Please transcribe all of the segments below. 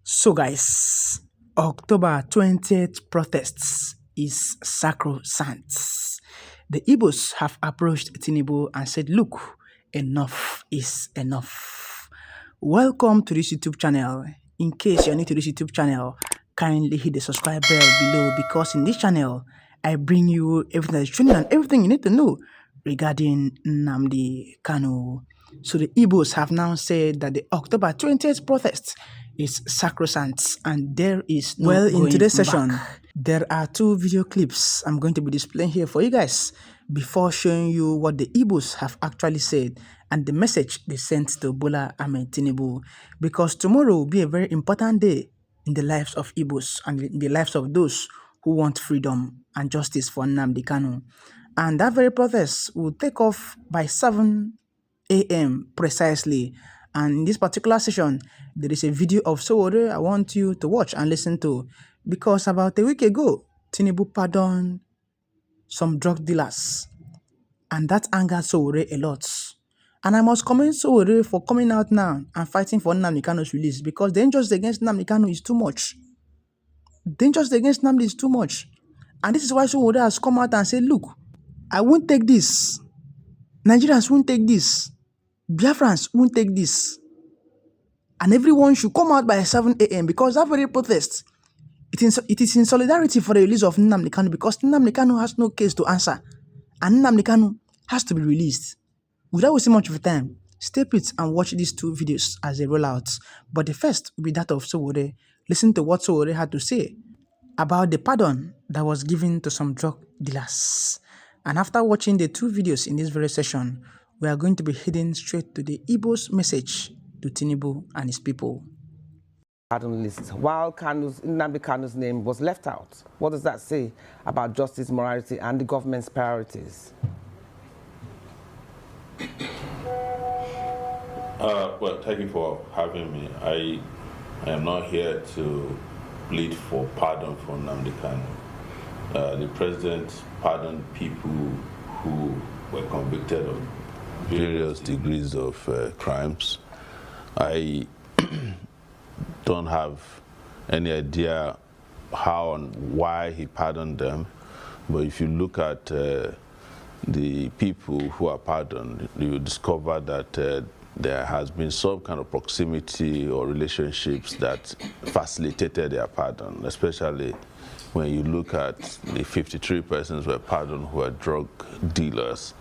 So guys, October 20th protests is sacrosanct. The Igbos have approached Tinubu and said, look, enough is enough. Welcome to this YouTube channel. In case you're new to this YouTube channel, kindly hit the subscribe bell below because in this channel, I bring you everything that is trending and everything you need to know regarding Nnamdi Kanu. So the Igbos have now said that the October 20th protest is sacrosanct and there is no going in today's session, there are two video clips I'm going to be displaying here for you guys before showing you what the Igbos have actually said and the message they sent to Bola and Tinubu, because tomorrow will be a very important day in the lives of Igbos and in the lives of those who want freedom and justice for Nnamdi Kanu. And that very protest will take off by 7 a.m. precisely. And in this particular session, there is a video of Sowore I want you to watch and listen to, because about a week ago, Tinubu pardoned some drug dealers, and that angered Sowore a lot. And I must commend Sowore for coming out now and fighting for Nnamdi Kanu's release, because the injustice against Nnamdi Kanu is too much. The injustice against Nnamdi is too much. And this is why Sowore has come out and said, look, I won't take this. Nigerians won't take this. Biafrans won't take this. And everyone should come out by 7 a.m. because that very protest, it is in solidarity for the release of Nnamdi Kanu, because Nnamdi Kanu has no case to answer. And Nnamdi Kanu has to be released. Without wasting much of your time, stay put and watch these two videos as they roll out. But the first will be that of Sowore. Listen to what Sowore had to say about the pardon that was given to some drug dealers. And after watching the two videos in this very session, we are going to be heading straight to the Igbos message to Tinubu and his people. Pardon list, while Nnamdi Kanu's name was left out. What does that say about justice, morality, and the government's priorities? Well, thank you for having me. I am not here to plead for pardon for Nnamdi Kanu. The president pardoned people who were convicted of various degrees of crimes. I don't have any idea how and why he pardoned them, but if you look at the people who are pardoned, you discover that there has been some kind of proximity or relationships that facilitated their pardon, especially when you look at the 53 persons who were pardoned who are drug dealers,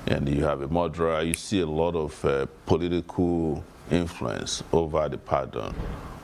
and you have a murderer. You see a lot of political influence over the pardon,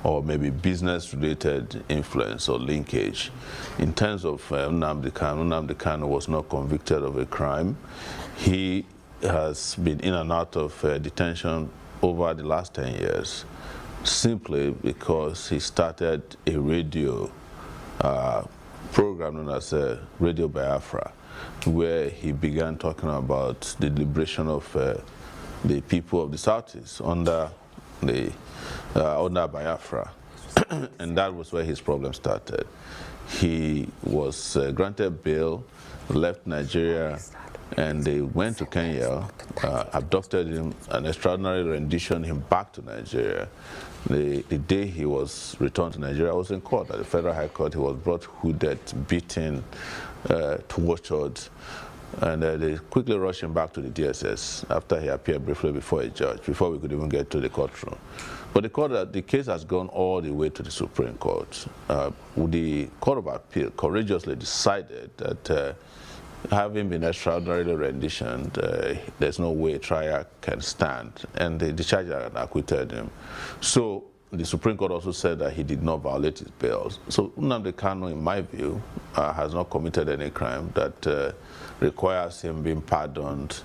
or maybe business-related influence or linkage. In terms of Nnamdi Kanu was not convicted of a crime. He has been in and out of detention over the last 10 years, simply because he started a radio program known as Radio Biafra, where he began talking about the liberation of the people of the Southeast under Biafra. And that was where his problem started. He was granted bail, left Nigeria, and they went to Kenya, abducted him, an extraordinary rendition him back to Nigeria. The day he was returned to Nigeria, I was in court at the Federal High Court. He was brought hooded, beaten, tortured, and they quickly rushed him back to the DSS after he appeared briefly before a judge, before we could even get to the courtroom. But the case has gone all the way to the Supreme Court. The Court of Appeal courageously decided that having been extraordinarily renditioned, there's no way a trial can stand, and they discharged and acquitted him. So the Supreme Court also said that he did not violate his bail. So Nnamdi Kanu, in my view, has not committed any crime that requires him being pardoned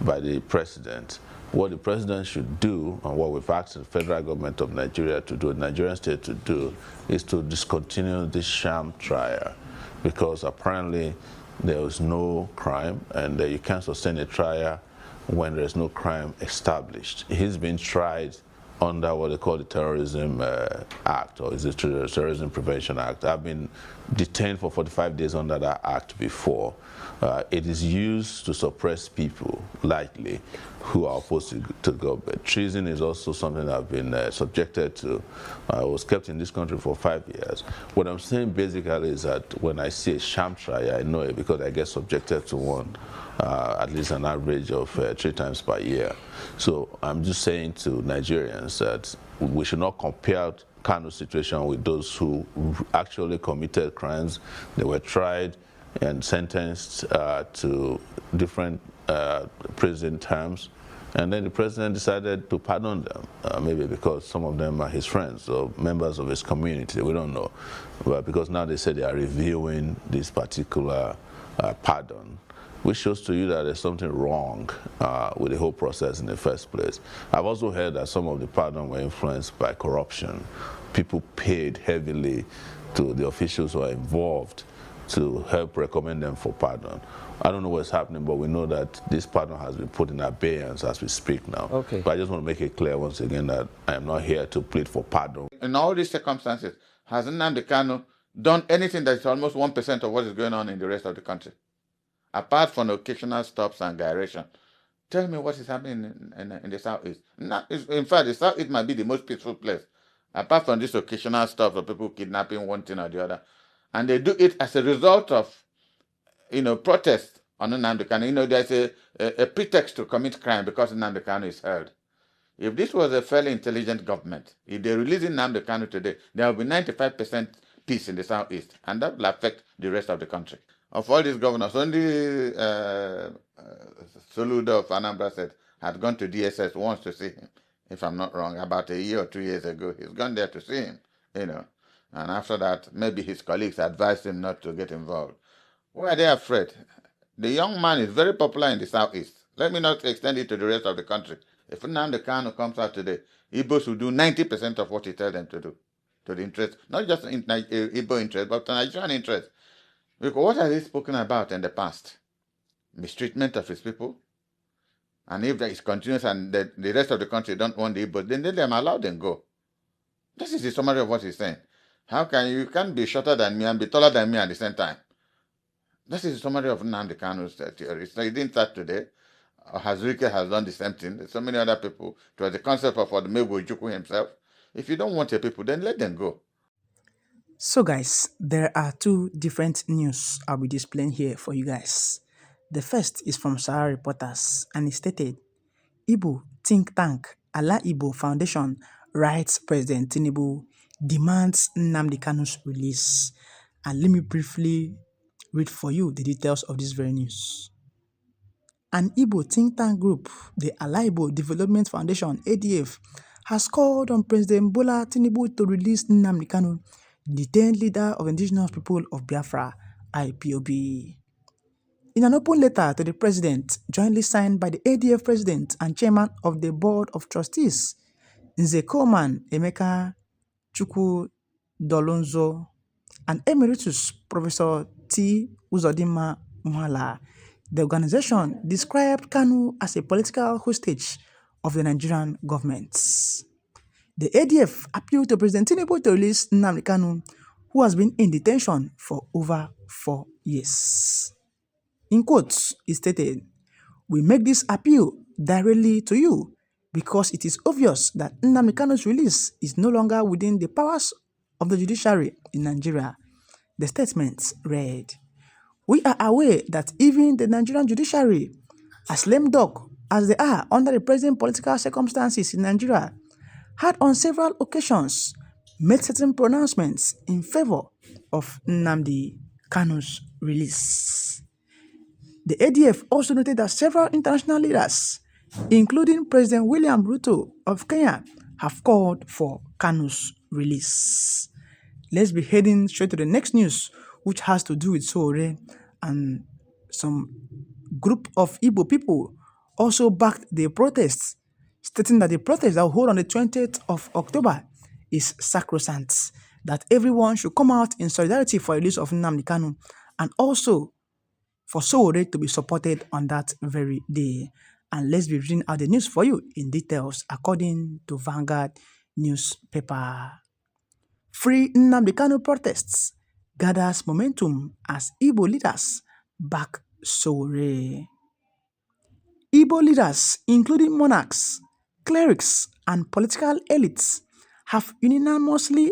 by the president. What the president should do, and what we've asked the federal government of Nigeria to do, the Nigerian state to do, is to discontinue this sham trial, because apparently there was no crime, and you can't sustain a trial when there's no crime established. He's been tried under what they call the Terrorism Act, or is it the Terrorism Prevention Act. I've been detained for 45 days under that act before. It is used to suppress people, likely, who are opposed to government. Treason is also something I've been subjected to. I was kept in this country for 5 years. What I'm saying basically is that when I see a sham trial, I know it because I get subjected to one at least an average of 3 times per year. So I'm just saying to Nigerians that we should not compare Kanu's situation with those who actually committed crimes. They were tried and sentenced to different prison terms. And then the president decided to pardon them, maybe because some of them are his friends or members of his community, we don't know. But because now they say they are reviewing this particular pardon, which shows to you that there's something wrong with the whole process in the first place. I've also heard that some of the pardon were influenced by corruption. People paid heavily to the officials who are involved to help recommend them for pardon. I don't know what's happening, but we know that this pardon has been put in abeyance as we speak now. Okay. But I just want to make it clear once again that I am not here to plead for pardon. In all these circumstances, has Nnamdi Kanu done anything that is almost 1% of what is going on in the rest of the country? Apart from occasional stops and gyration. Tell me what is happening in the Southeast. In fact, the Southeast might be the most peaceful place. Apart from this occasional stops of people kidnapping one thing or the other. And they do it as a result of, protest on Nnamdi Kanu. There's a pretext to commit crime because Nnamdi Kanu is held. If this was a fairly intelligent government, if they release Nnamdi Kanu today, there will be 95% peace in the Southeast, and that will affect the rest of the country. Of all these governors, only Soludo of Anambra State had gone to DSS once to see him, if I'm not wrong, about a year or 2 years ago. He's gone there to see him, And after that, maybe his colleagues advised him not to get involved. Why are they afraid? The young man is very popular in the Southeast. Let me not extend it to the rest of the country. If Nnamdi Kanu comes out today, Igbøs will do 90% of what he tells them to do, to the interest, not just in Igbo interest, but the Nigerian interest. Because what has he spoken about in the past? Mistreatment of his people. And if that continues and the rest of the country don't want the Igbos, then let them allow them go. This is the summary of what he's saying. How can you can't be shorter than me and be taller than me at the same time? This is the summary of Nnamdi Kanu's theory. So he didn't start today. Hazrike has done the same thing. There's so many other people. It was the concept of Odumegwu Ojukwu himself. If you don't want your people, then let them go. So guys, there are 2 different news I'll be displaying here for you guys. The first is from Sahara Reporters, and it stated, Igbo think tank Ala Igbo Foundation writes President Tinubu demands Nnamdi Kanu's release. And let me briefly read for you the details of this very news. An Igbo think tank group, the Ala Igbo Development Foundation, ADF, has called on President Bola Tinubu to release Nnamdi Kanu, the 10th leader of indigenous people of Biafra, IPOB. In an open letter to the president, jointly signed by the ADF president and chairman of the board of trustees, Nze Coleman Emeka Chukwu Dolonzo, and Emeritus Professor T. Uzodimma Mwala, the organization described Kanu as a political hostage of the Nigerian government. The ADF appealed to President Tinubu to release Nnamdi Kanu, who has been in detention for over 4 years. In quotes, it stated, "We make this appeal directly to you because it is obvious that Nnamdi Kanu's release is no longer within the powers of the judiciary in Nigeria." The statement read, "We are aware that even the Nigerian judiciary, as lame duck as they are under the present political circumstances in Nigeria, had on several occasions made certain pronouncements in favor of Nnamdi Kanu's release." The ADF also noted that several international leaders, including President William Ruto of Kenya, have called for Kanu's release. Let's be heading straight to the next news, which has to do with Sowore, and some group of Igbo people also backed the protests, stating that the protest that will hold on the 20th of October is sacrosanct, that everyone should come out in solidarity for the release of Nnamdi Kanu, and also for Sowore to be supported on that very day. And let's be reading out the news for you in details according to Vanguard newspaper. Free Nnamdi Kanu protests gathers momentum as Igbo leaders back Sowore. Igbo leaders, including monarchs, clerics, and political elites, have unanimously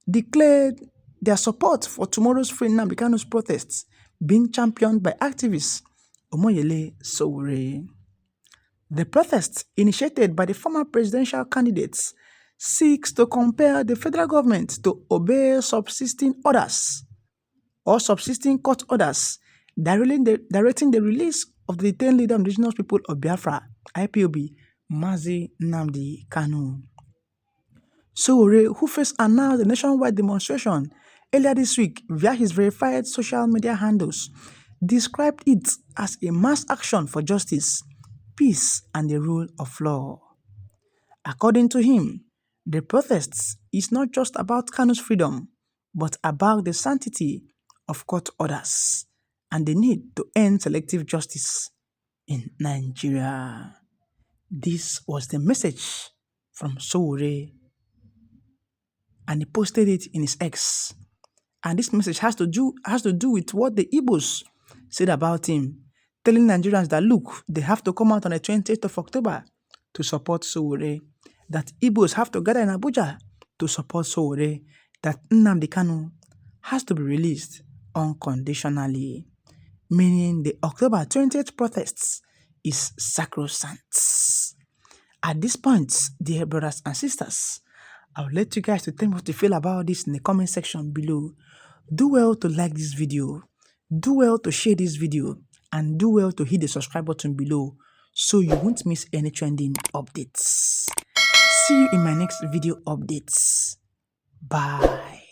declared their support for tomorrow's Free Nnamdi Kanu's protests, being championed by activist Omoyele Sowore. The protest, initiated by the former presidential candidates, seeks to compel the federal government to obey subsisting court orders directing the release of the detained leader of the indigenous people of Biafra, IPOB, Mazi Nnamdi Kanu. Sowore, who first announced a nationwide demonstration earlier this week via his verified social media handles, described it as a mass action for justice, peace, and the rule of law. According to him, the protests is not just about Kanu's freedom, but about the sanctity of court orders and the need to end selective justice in Nigeria. This was the message from Sowore, and he posted it in his X. And this message has to do with what the Igbøs said about him, telling Nigerians that look, they have to come out on the 20th of October to support Sowore, that Igbøs have to gather in Abuja to support Sowore, that Nnamdi Kanu has to be released unconditionally, meaning the October 20th protests is sacrosanct. At this point, dear brothers and sisters, I will let you guys to tell me what you feel about this in the comment section below. Do well to like this video, do well to share this video, and do well to hit the subscribe button below so you won't miss any trending updates. See you in my next video updates. Bye.